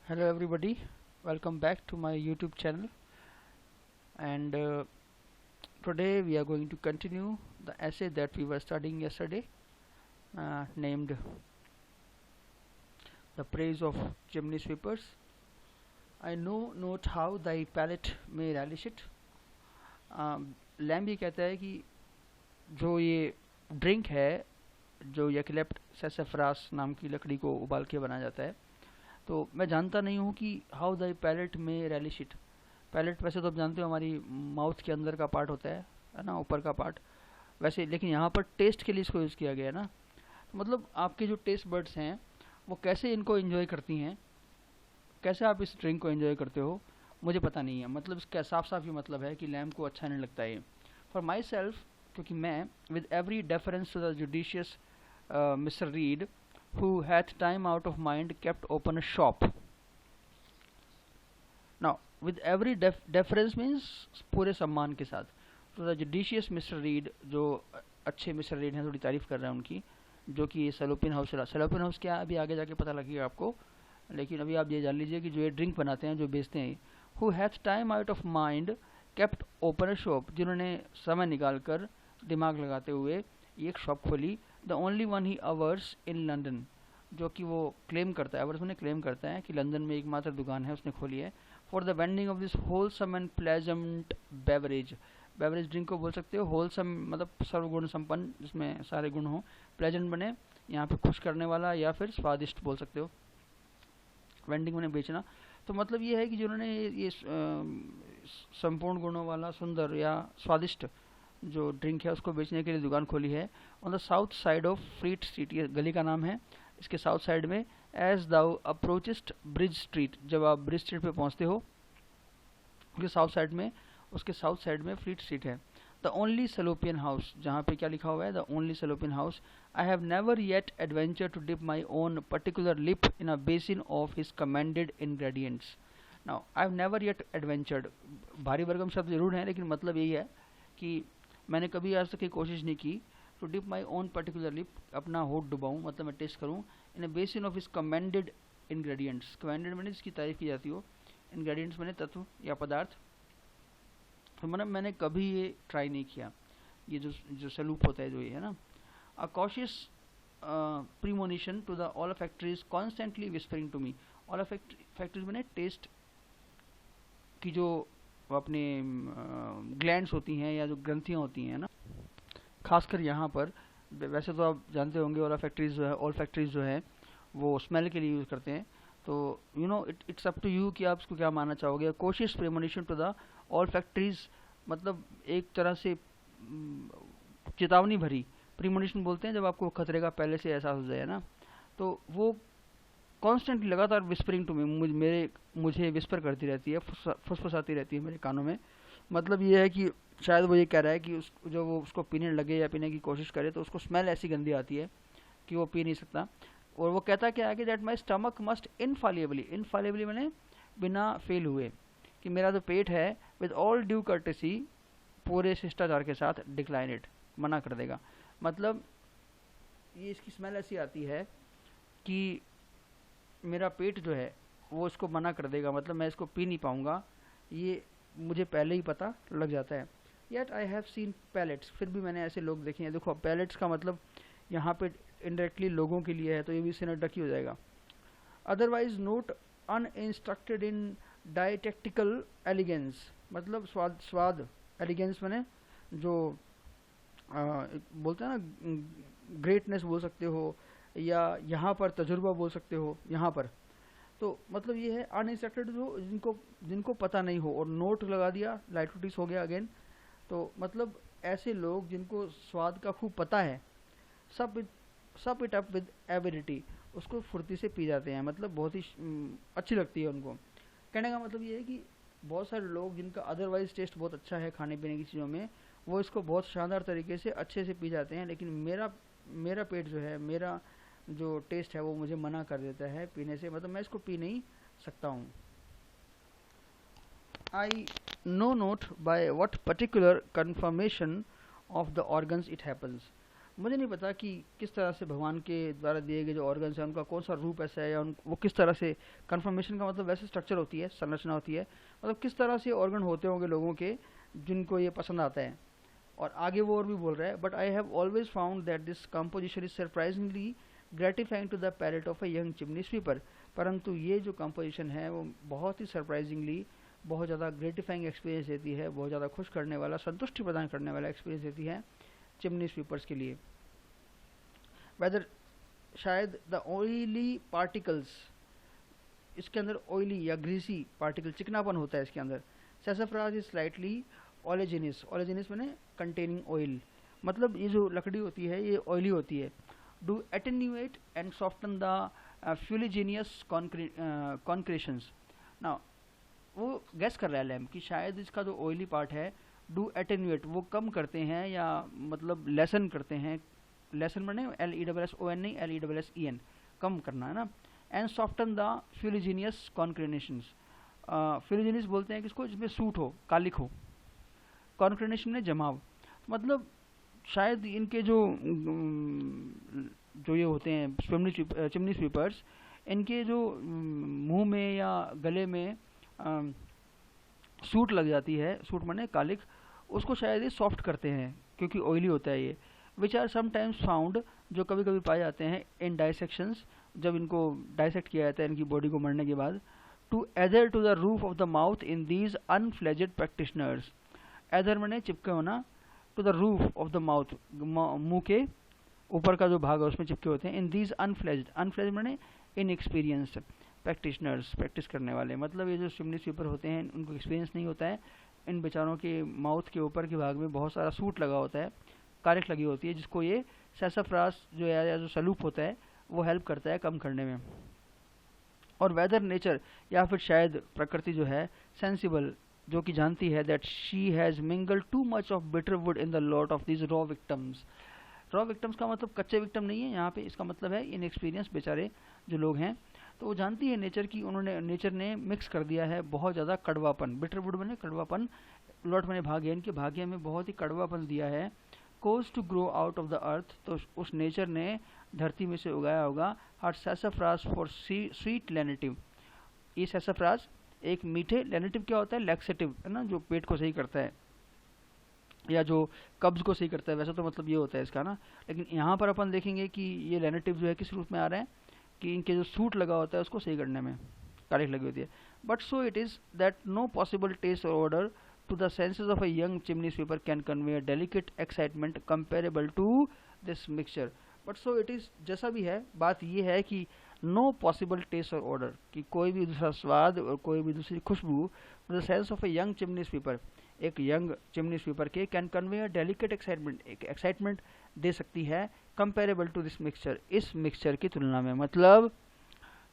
Hello everybody, welcome back to my YouTube channel, and today we are going to continue the essay that we were studying yesterday, named The Praise of Chimney Sweepers. I know not how thy palate may relish it. Lamb ये कहता है कि जो ये drink है, जो यकलेप्ट सेसफ्रास नाम की लकड़ी को उबाल के बनाया जाता है, तो मैं जानता नहीं हूँ कि हाउ द पैलेट में रैलिश इट। पैलेट वैसे तो आप जानते हो हमारी माउथ के अंदर का पार्ट होता है ना, ऊपर का पार्ट। वैसे लेकिन यहाँ पर टेस्ट के लिए इसको यूज़ किया गया है ना। तो मतलब आपके जो टेस्ट बर्ड्स हैं वो कैसे इनको एंजॉय करती हैं, कैसे आप इस ड्रिंक को एंजॉय करते हो, मुझे पता नहीं है। मतलब इसका साफ साफ ये मतलब है कि लैम्ब को अच्छा नहीं लगता है। फॉर माई सेल्फ, क्योंकि मैं with every deference to the judicious mister Reid who hath time out of mind kept open a shop. Now with every deference means पूरे सम्मान के साथ, तो द जुडिशियस मिस्टर रीड, जो अच्छे मिस्टर रीड हैं, थोड़ी तारीफ कर रहे हैं उनकी, जो कि सलोपिन हाउस सलोपिन हाउस क्या अभी आगे जाके पता लगेगा आपको, लेकिन अभी आप ये जान लीजिए कि जो ये ड्रिंक बनाते हैं, जो बेचते हैं, who hath time out of mind kept open a shop, जिन्होंने समय निकाल कर दिमाग लगाते हुए एक शॉप खोली, द ओनली वन ही अवर्स इन लंदन, जो कि वो क्लेम करता है, अवर्स में क्लेम करता है कि लंदन में एकमात्र दुकान है उसने खोली है, for the vending of this wholesome and pleasant beverage. Beverage drink को बोल सकते हो, होलसम मतलब सर्वगुण संपन्न, जिसमें सारे गुण हो, प्लेजेंट बने यहाँ पे खुश करने वाला, या फिर स्वादिष्ट बोल सकते हो। वेंडिंग बने बेचना, तो मतलब ये है कि जिन्होंने ये संपूर्ण गुणों वाला सुंदर या स्वादिष्ट जो ड्रिंक है उसको बेचने के लिए दुकान खोली है, on the south side of Fleet Street, ये गली का नाम है, इसके साउथ साइड में। As thou approachest Bridge Street, जब आप ब्रिज स्ट्रीट पे पहुंचते हो, उसके साउथ साइड में फ्लीट स्ट्रीट है। द ओनली सलोपियन हाउस, जहाँ पे क्या लिखा हुआ है, the only Salopian house, I have never yet adventure to dip my own particular lip in a basin of his commended ingredients. Now I have never yet adventured, भारी भरकम शब्द जरूर है, लेकिन मतलब यही है कि मैंने कभी आज तक की कोशिश नहीं की to dip my own particular lip, अपना होठ डुबाऊँ, मतलब मैं टेस्ट करूँ, in a basin of his commended ingredients. Commended मैंने जिसकी तारीफ की जाती हो, इंग्रेडिएंट्स मैंने तत्व या पदार्थ, तो मैंने कभी ये ट्राई नहीं किया, ये जो सलूप होता है, जो ये है ना। A cautious premonition to the all factories constantly whispering to me. Olfactories मैंने टेस्ट की जो अपने ग्लैंड्स होती हैं या जो ग्रंथियाँ होती हैं ना, खासकर यहाँ पर, वैसे तो आप जानते होंगे ऑल फैक्ट्रीज जो है वो स्मेल के लिए यूज़ करते हैं, तो you know it's up to you कि आप इसको क्या मानना चाहोगे। कोशिश premonition to the all factories, मतलब एक तरह से चेतावनी भरी, प्रीमोनिशन बोलते हैं जब आपको खतरे का पहले से एहसास हो जाए ना, तो वो कॉन्स्टेंटली लगातार विस्परिंग टू मी, मुझे विस्पर करती रहती है, फुसफुसाती रहती है मेरे कानों में। मतलब ये है कि शायद वो ये कह रहा है कि जो वो उसको पीने लगे या पीने की कोशिश करे तो उसको स्मेल ऐसी गंदी आती है कि वो पी नहीं सकता। और वो कहता क्या है कि दैट माई स्टमक मस्ट इनफालिएबली मैंने बिना फेल हुए, कि मेरा जो पेट है विद ऑल ड्यू कर्टेसी, पूरे शिष्टाचार के साथ, डिक्लाइन इट, मना कर देगा। मतलब ये इसकी स्मेल ऐसी आती है कि मेरा पेट जो है वो इसको मना कर देगा, मतलब मैं इसको पी नहीं पाऊँगा, ये मुझे पहले ही पता लग जाता है। Yet I have seen palates, फिर भी मैंने ऐसे लोग देखे हैं। देखो पैलेट्स का मतलब यहाँ पे इनडायरेक्टली लोगों के लिए है, तो ये भी सिनेडक ही हो जाएगा। अदरवाइज नोट अनइंस्ट्रक्टेड इन डायटेक्टिकल एलिगेंस, मतलब स्वाद एलिगेंस मैंने जो बोलते हैं ना, ग्रेटनेस बोल सकते हो, या यहाँ पर तजुर्बा बोल सकते हो यहाँ पर। तो मतलब ये है अनइंस्ट्रक्टेड, जो जिनको पता नहीं हो, और नोट लगा दिया, लाइटोटिस हो गया अगेन, तो मतलब ऐसे लोग जिनको स्वाद का खूब पता है, सब इट अप विद एविडिटी, उसको फुर्ती से पी जाते हैं, मतलब बहुत ही अच्छी लगती है उनको। कहने का मतलब ये है कि बहुत सारे लोग जिनका अदरवाइज टेस्ट बहुत अच्छा है खाने पीने की चीज़ों में, वो इसको बहुत शानदार तरीके से अच्छे से पी जाते हैं, लेकिन मेरा पेट जो है, मेरा जो टेस्ट है वो मुझे मना कर देता है पीने से, मतलब मैं इसको पी नहीं सकता हूँ। I know note by what particular confirmation of the organs it happens, मुझे नहीं पता कि किस तरह से भगवान के द्वारा दिए गए जो ऑर्गन्स हैं उनका कौन सा रूप ऐसा है, या वो किस तरह से कन्फर्मेशन का मतलब वैसे स्ट्रक्चर होती है, संरचना होती है, मतलब किस तरह से ऑर्गन होते होंगे लोगों के जिनको ये पसंद आता है। और आगे वो और भी बोल रहा है, but I have always found that this composition is surprisingly gratifying to the palate of a young chimney sweeper. परंतु ये जो कंपोजिशन है वो बहुत ही सरप्राइजिंगली, बहुत ज़्यादा ग्रेटिफाइंग एक्सपीरियंस देती है, बहुत ज़्यादा खुश करने वाला, संतुष्टि प्रदान करने वाला एक्सपीरियंस देती है चिमनी स्वीपर्स के लिए। वेदर शायद द ऑयली पार्टिकल्स, इसके अंदर ऑयली या ग्रीसी पार्टिकल, चिकनापन होता है इसके अंदर। सेसफ्रास इज स्लाइटली ओलेजिनस, ओलेजिनस मैंने कंटेनिंग ऑयल, मतलब ये जो लकड़ी होती है ये ऑयली होती है। Do attenuate and soften the fuliginous concretions. ना वो गैस कर रहा है लैम्प कि शायद इसका जो ऑयली पार्ट है, डू एटेन्यूएट वो कम करते हैं या मतलब लेसन करते हैं, लेसन मैंने LESSON नहीं LESSEN, कम करना है ना। एंड सॉफ्टन द फ्यूलिजीनियस कॉन्क्रेशंस, फ्यूलिजीनियस बोलते हैं किसको, जिसमें सूट हो, कालिक हो। कॉन्क्रेशन में जमाव, मतलब शायद इनके जो ये होते हैं चिमनी स्वीपर्स, इनके जो मुंह में या गले में सूट लग जाती है, सूट माने कालिक, उसको शायद ये सॉफ्ट करते हैं क्योंकि ऑयली होता है ये। विच आर समटाइम्स फाउंड, जो कभी कभी पाए जाते हैं इन डाइसेक्शंस, जब इनको डाइसेक्ट किया जाता है इनकी बॉडी को मरने के बाद। To either to the roof of the mouth in these unfledged practitioners, either मैंने चिपके होना, to the roof of the mouth, मुंह के ऊपर का जो भाग है उसमें चिपके होते हैं। इन दीज अनफ्लेज्ड, अनफ्लेज्ड मैंने इनएक्सपीरियंस्ड प्रैक्टिशनर्स, प्रैक्टिस करने वाले, मतलब ये जो चिमनी स्वीपर होते हैं उनको एक्सपीरियंस नहीं होता है। इन बेचारों के माउथ के ऊपर के भाग में बहुत सारा सूट लगा होता है, कालिक लगी होती है, जिसको ये सेसफ्रास जो है या जो सलूप होता है वो हेल्प करता है कम करने में। और वेदर नेचर, या फिर शायद प्रकृति जो है सेंसिबल, जो कि जानती है that she has mingled too much of bitter would in the lot of these raw victims. Raw victims का मतलब कच्चे विक्टम नहीं है यहाँ पे, इसका मतलब है इनएक्सपीरियंस बेचारे जो लोग हैं। तो वो जानती है नेचर की, उन्होंने नेचर ने मिक्स कर दिया है बहुत ज़्यादा कड़वापन, बिटर वुड मैंने कड़वापन, लॉट मैंने भाग्य, इनके भाग्य में बहुत ही कड़वापन दिया है। Cause to grow out of the earth, तो उस नेचर ने धरती में से उगाया होगा। हर सेसफ्रास फॉर स्वीट लेनेटिव, ये सेसफ्रास एक मीठे, लेनेटिव क्या होता है, लैक्सेटिव है ना, जो पेट को सही करता है या जो कब्ज को सही करता है, वैसे तो मतलब ये होता है इसका ना। लेकिन यहाँ पर अपन देखेंगे कि ये लेनेटिव जो है किस रूप में आ रहा है, कि इनके जो सूट लगा होता है उसको सही करने में कालिक लगी होती है। But so it is that no possible taste or order to the senses of a young chimney sweeper can convey a delicate excitement comparable to this mixture. But so it is, जैसा भी है बात ये है कि no possible taste or odor, कि कोई भी दूसरा स्वाद और कोई भी दूसरी खुशबू to the sense of a young chimney sweeper, एक young chimney sweeper के can convey a delicate excitement, एक excitement दे सकती है comparable to this mixture, इस mixture की तुलना में। मतलब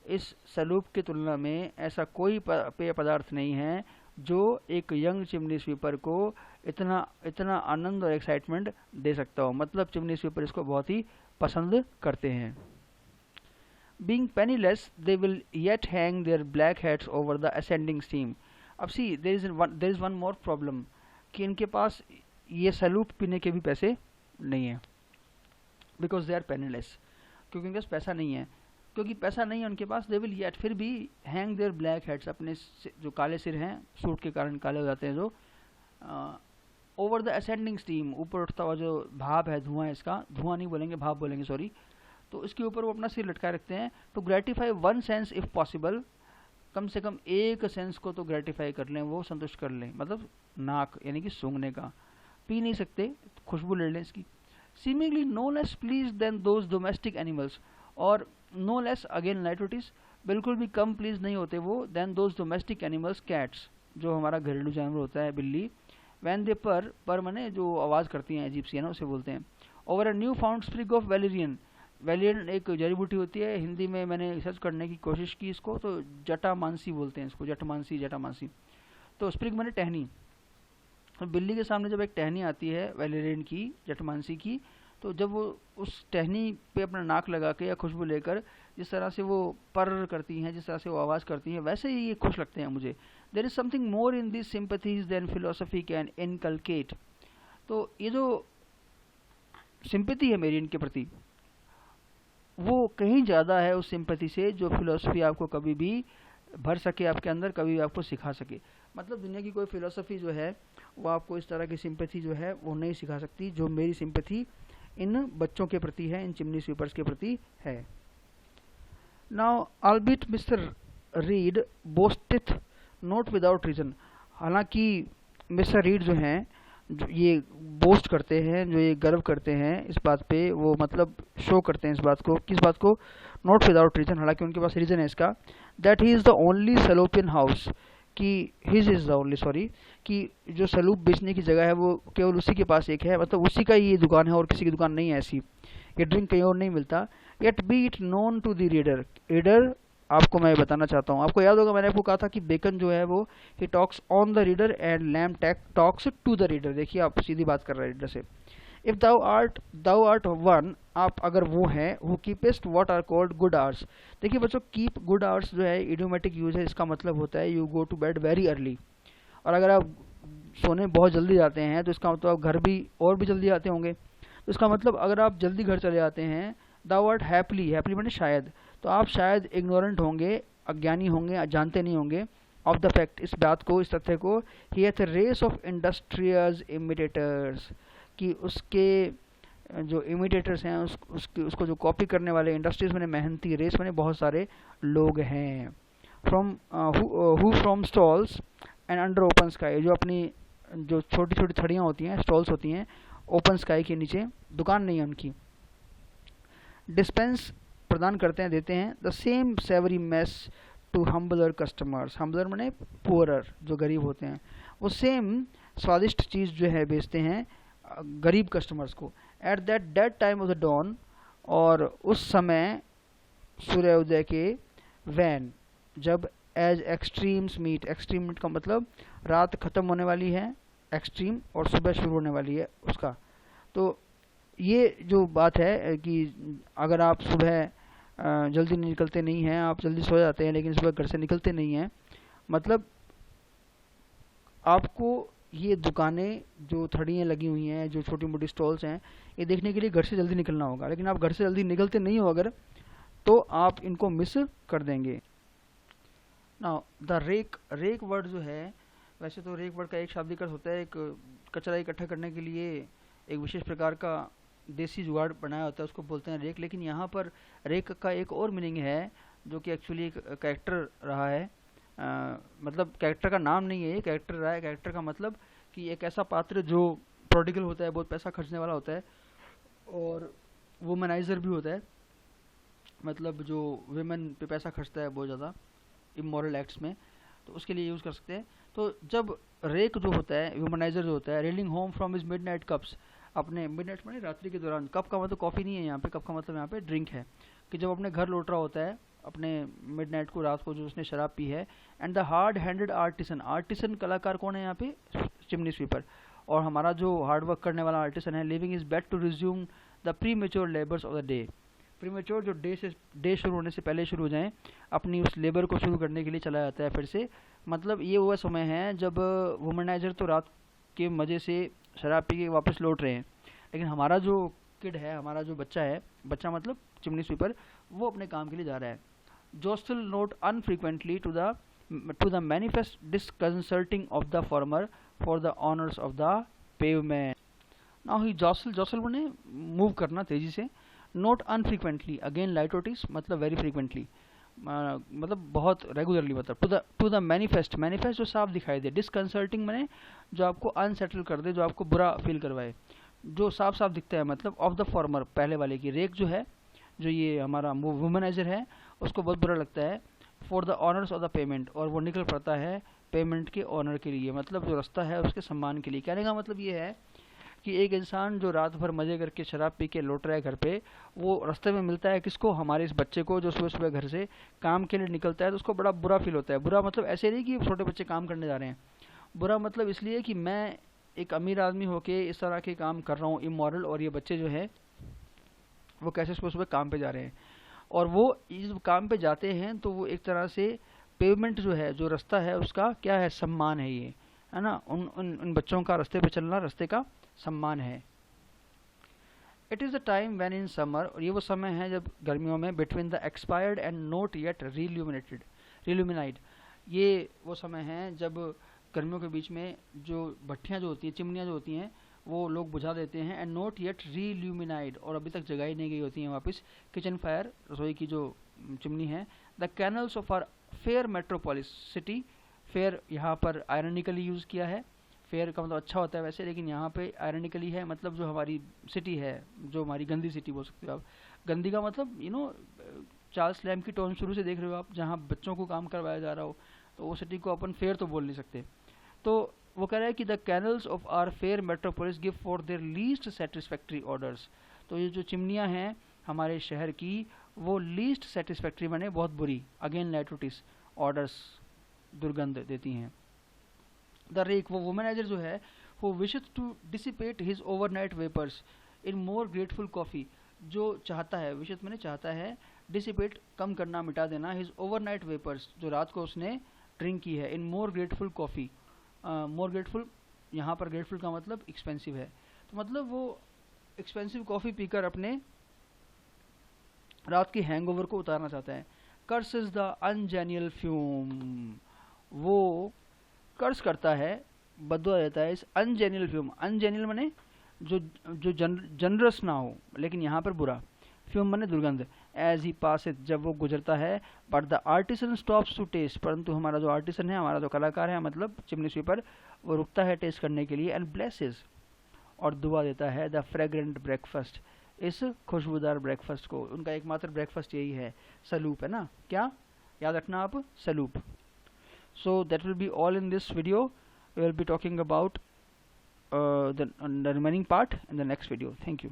इस सलूप की तुलना में ऐसा कोई पेय पदार्थ नहीं है जो एक यंग चिमनी स्वीपर को इतना आनंद और एक्साइटमेंट दे सकता हो। मतलब चिमनी स्वीपर इसको बहुत ही पसंद करते हैं। Being penniless they will yet hang their black heads over the ascending steam. अब see there is one more problem, कि इनके पास ये सलूप पीने के भी पैसे नहीं है, बिकॉज दे आर पेनीलेस, क्योंकि उनके पास पैसा नहीं है। क्योंकि पैसा नहीं है उनके पास, दे विल येट, फिर भी हैंग देयर ब्लैक हेड्स, अपने जो काले सिर हैं, सूट के कारण काले हो जाते हैं जो, ओवर द असेंडिंग स्टीम, ऊपर उठता हुआ जो भाप है, धुआं है, इसका धुआं नहीं बोलेंगे भाप बोलेंगे सॉरी, तो इसके ऊपर वो अपना सिर लटकाए रखते हैं। To gratify one sense if possible, कम से कम एक सेंस को तो ग्रेटिफाई कर लें, वो संतुष्ट कर लें, मतलब नाक यानी कि सूंघने का। पी नहीं सकते, खुशबू ले लें इसकी। Seemingly no less please than those domestic animals, और नो लेस अगेन नाइट्रोटिस, बिल्कुल भी कम प्लीज नहीं होते वो, than those domestic animals, cats, जो हमारा घरेलू जानवर होता है, बिल्ली। वैन दे पर मने जो आवाज़ करती हैं अजीब सी है ना, उसे बोलते हैं। Over a new found sprig of valerian, valerian एक जड़ी बूटी होती है, हिंदी में मैंने रिसर्च करने की कोशिश की इसको, तो जटामानसी बोलते हैं इसको, जटामानसी। तो स्प्रिग मैंने टहनी, तो बिल्ली के सामने जब एक टहनी आती है वैलेरियन की, जटामानसी की, तो जब वो उस टहनी पे अपना नाक लगा के या खुशबू लेकर जिस तरह से वो पर करती हैं, जिस तरह से वो आवाज़ करती हैं, वैसे ही ये खुश लगते हैं मुझे। There is something more in this sympathies than philosophy can inculcate. तो ये जो सिंपैथी है मेरी इनके प्रति, वो कहीं ज़्यादा है उस सिंपैथी से जो फिलोसफी आपको कभी भी भर सके आपके अंदर, कभी भी आपको सिखा सके। मतलब दुनिया की कोई फिलोसफी जो है वो आपको इस तरह की सिंपैथी जो है वो नहीं सिखा सकती जो मेरी सिंपैथी इन बच्चों के प्रति है, इन चिमनी स्वीपर्स के प्रति है। Now albeit mister Reed boasteth not without reason, हालांकि मिस्टर रीड जो हैं जो ये बोस्ट करते हैं, जो ये गर्व करते हैं इस बात पे, वो मतलब शो करते हैं इस बात को, किस बात को, नॉट विदाउट रीजन, हालांकि उनके पास रीजन है इसका, that he is the only Salopian house, कि his is the only, sorry, कि जो सलूप बेचने की जगह है वो केवल उसी के पास एक है, मतलब उसी का ये दुकान है और किसी की दुकान नहीं है ऐसी, ये ड्रिंक कहीं और नहीं मिलता। Yet be it known to the reader, reader आपको मैं बताना चाहता हूँ, आपको याद होगा मैंने आपको कहा था कि बेकन जो है वो ही talks on the reader and Lamb talks to the reader. देखिए आप सीधी बात कर रहे हैं रीडर से। इफ दाउ आर्ट वन, आप अगर वो हैं who keepest what are called good hours. देखिए बच्चों, कीप गुड आवर्स जो है इडियोमेटिक यूज है, इसका मतलब होता है you go to bed very early, और अगर आप सोने बहुत जल्दी जाते हैं तो इसका मतलब आप घर भी और भी जल्दी आते होंगे, तो इसका मतलब अगर आप जल्दी घर चले जाते हैं, दाउ आर्ट हैप्पीली, हैप्पीली मैंने शायद, तो आप शायद इग्नोरेंट होंगे, अज्ञानी होंगे, जानते नहीं होंगे ऑफ द फैक्ट, इस बात को, इस तथ्य को, he hath a race of industrious imitators, कि उसके जो इमिटेटर्स हैं उसको जो कॉपी करने वाले, इंडस्ट्रीज में मेहनती, रेस में बहुत सारे लोग हैं। From who from stalls and under open sky, जो अपनी जो छोटी छोटी थड़ियाँ होती हैं, स्टॉल्स होती हैं ओपन स्काई के नीचे, दुकान नहीं है उनकी, डिस्पेंस प्रदान करते हैं, देते हैं, the same savoury mess to humbler customers, humbler माने पुअरर, जो गरीब होते हैं, वो सेम स्वादिष्ट चीज़ जो है बेचते हैं गरीब कस्टमर्स को। At that time of the dawn, और उस समय सूर्योदय के, वैन, जब, as extremes meet, extreme meet का मतलब रात ख़त्म होने वाली है, एक्सट्रीम, और सुबह शुरू होने वाली है उसका। तो ये जो बात है कि अगर आप सुबह जल्दी निकलते नहीं हैं, आप जल्दी सो जाते हैं लेकिन सुबह घर से निकलते नहीं हैं, मतलब आपको ये दुकानें जो थड़ियाँ लगी हुई हैं, जो छोटी मोटी स्टॉल्स हैं, ये देखने के लिए घर से जल्दी निकलना होगा, लेकिन आप घर से जल्दी निकलते नहीं हो अगर, तो आप इनको मिस कर देंगे। नाउ द रेक वर्ड जो है, वैसे तो रेक वर्ड का एक शाब्दिक अर्थ होता है एक कचरा इकट्ठा करने के लिए एक विशेष प्रकार का देसी जुगाड़ बनाया होता है, उसको बोलते हैं रेक, लेकिन यहाँ पर रेक का एक और मीनिंग है जो कि एक्चुअली एक कैरेक्टर रहा है, मतलब कैरेक्टर का नाम नहीं है, ये कैरेक्टर रहा है। कैरेक्टर का मतलब कि एक ऐसा पात्र जो प्रोडिगल होता है, बहुत पैसा खर्चने वाला होता है, और वुमनाइजर भी होता है, मतलब जो वेमेन पे पैसा खर्चता है बहुत ज़्यादा इमोरल एक्ट्स में, तो उसके लिए यूज़ कर सकते हैं। तो जब रेक जो होता है, वुमनाइजर जो होता है, reeling home from his midnight cups, अपने मिडनाइट में रात्रि के दौरान, कप का मतलब कॉफ़ी नहीं है यहाँ पे, कप का मतलब यहाँ पे ड्रिंक है, कि जब अपने घर लौट रहा होता है अपने मिडनाइट को, रात को जो उसने शराब पी है। And the hard handed artisan, artisan कलाकार कौन है यहाँ पे, चिमनी स्वीपर, और हमारा जो हार्ड वर्क करने वाला आर्टिसन है, leaving his bed to resume the premature labours of the day, premature जो डे शुरू होने से पहले शुरू हो जाएं, अपनी उस लेबर को शुरू करने के लिए चला जाता है फिर से। मतलब ये वह समय है जब वुमनाइजर तो रात के मज़े से शराब पी के वापस लौट रहे हैं, लेकिन हमारा जो किड है, हमारा जो बच्चा है, बच्चा मतलब चिमनी स्वीपर, वो अपने काम के लिए जा रहा है। Jostle not unfrequently to the manifest disconcerting of the former for the honours of the pavement. Now he jostle बने मूव करना तेजी से, नोट अनफ्रीक्वेंटली, अगेन लाइटोटिस मतलब वेरी फ्रीक्वेंटली, मतलब बहुत रेगुलरली, मतलब टू द मैनिफेस्ट, मैनिफेस्ट जो साफ दिखाई दे, डिसकंसर्टिंग मैंने जो आपको अनसेटल कर दे, जो आपको बुरा फील करवाए, जो साफ साफ दिखता है, मतलब ऑफ द फॉर्मर, पहले वाले की, रेक जो है, जो ये हमारा वुमनाइजर है, उसको बहुत बुरा लगता है, for the honours of the payment, और वो निकल पड़ता है पेमेंट के ऑनर के लिए, मतलब जो रास्ता है उसके सम्मान के लिए। कहने का मतलब ये है कि एक इंसान जो रात भर मजे करके शराब पी के लौट रहा है घर पे, वो रास्ते में मिलता है किसको, हमारे इस बच्चे को, जो सुबह सुबह घर से काम के लिए निकलता है, तो उसको बड़ा बुरा फील होता है। बुरा मतलब ऐसे नहीं कि छोटे बच्चे काम करने जा रहे हैं, बुरा मतलब इसलिए कि मैं एक अमीर आदमी होके इस तरह के काम कर रहा हूँ इमोरल, और ये बच्चे जो है वो कैसे सुबह सुबह काम पे जा रहे हैं, और वो जब काम पे जाते हैं तो वो एक तरह से पेमेंट जो है, जो रास्ता है उसका क्या है, सम्मान है, ये है ना, उन बच्चों का रास्ते पे चलना रास्ते का सम्मान है। It is the time when in summer, और ये वो समय है जब गर्मियों में, between the expired and not yet relumined, ये वो समय है जब गर्मियों के बीच में जो भट्टियाँ जो होती हैं, चिमनियाँ जो होती हैं, वो लोग बुझा देते हैं, एंड नोट येट रिल्यूमिनाइड, और अभी तक जगाई नहीं गई होती हैं वापस किचन फायर, रसोई की जो चिमनी है। The canals of our fair metropolis city, fair यहाँ पर आयरनिकली यूज़ किया है, फेयर का मतलब अच्छा होता है वैसे, लेकिन यहाँ पे आयरनिकली है, मतलब जो हमारी सिटी है, जो हमारी गंदी सिटी बोल सकते हो आप। गंदी का मतलब चार्ल्स लैम्ब की टोन शुरू से देख रहे हो आप, जहाँ बच्चों को काम करवाया जा रहा हो, तो वो सिटी को अपन फेयर तो बोल नहीं सकते। तो वो कह रहा है कि the canals of our fair metropolis give for their least satisfactory orders, तो ये जो चिमनियाँ हैं हमारे शहर की, वो लीस्ट सेटिस्फैक्ट्री माने बहुत बुरी, अगेन लैटोटिस, ऑर्डर्स दुर्गंध देती हैं। द रेक, वो वुमेनाइजर जो है, वो wishes to dissipate his overnight vapours in more grateful coffee, जो चाहता है, विशेष मैंने चाहता है, डिसिपेट कम करना, मिटा देना, हिज ओवरनाइट वेपर्स, जो रात को उसने ड्रिंक की है, in more grateful coffee. More grateful, यहाँ पर ग्रेटफुल का मतलब एक्सपेंसिव है, तो मतलब वो एक्सपेंसिव कॉफ़ी पीकर अपने रात की हैंगओवर को उतारना चाहता है। कर्स इज द अनजेनियल फ्यूम, वो कर्स करता है, बदुआ देता है इस अनजेनियल फ्यूम। अनजेनियल माने जो जो जनरस ना हो, लेकिन यहाँ पर बुरा, फ्यूम माने दुर्गंध। एज ही पास इट, जब वो गुजरता है, but the artisan stops to taste, परंतु हमारा जो आर्टिसन है, हमारा जो कलाकार है, मतलब चिमनी स्वीपर, वो रुकता है टेस्ट करने के लिए, एंड ब्लेसेस, और दुआ देता है, द फ्रेग्रेंट ब्रेकफास्ट, इस खुशबूदार ब्रेकफास्ट को। उनका एकमात्र ब्रेकफास्ट यही है, सलूप, है ना, क्या याद रखना आप, saloop. So that will be all in this video, we will be talking about the remaining part in the next video. Thank you.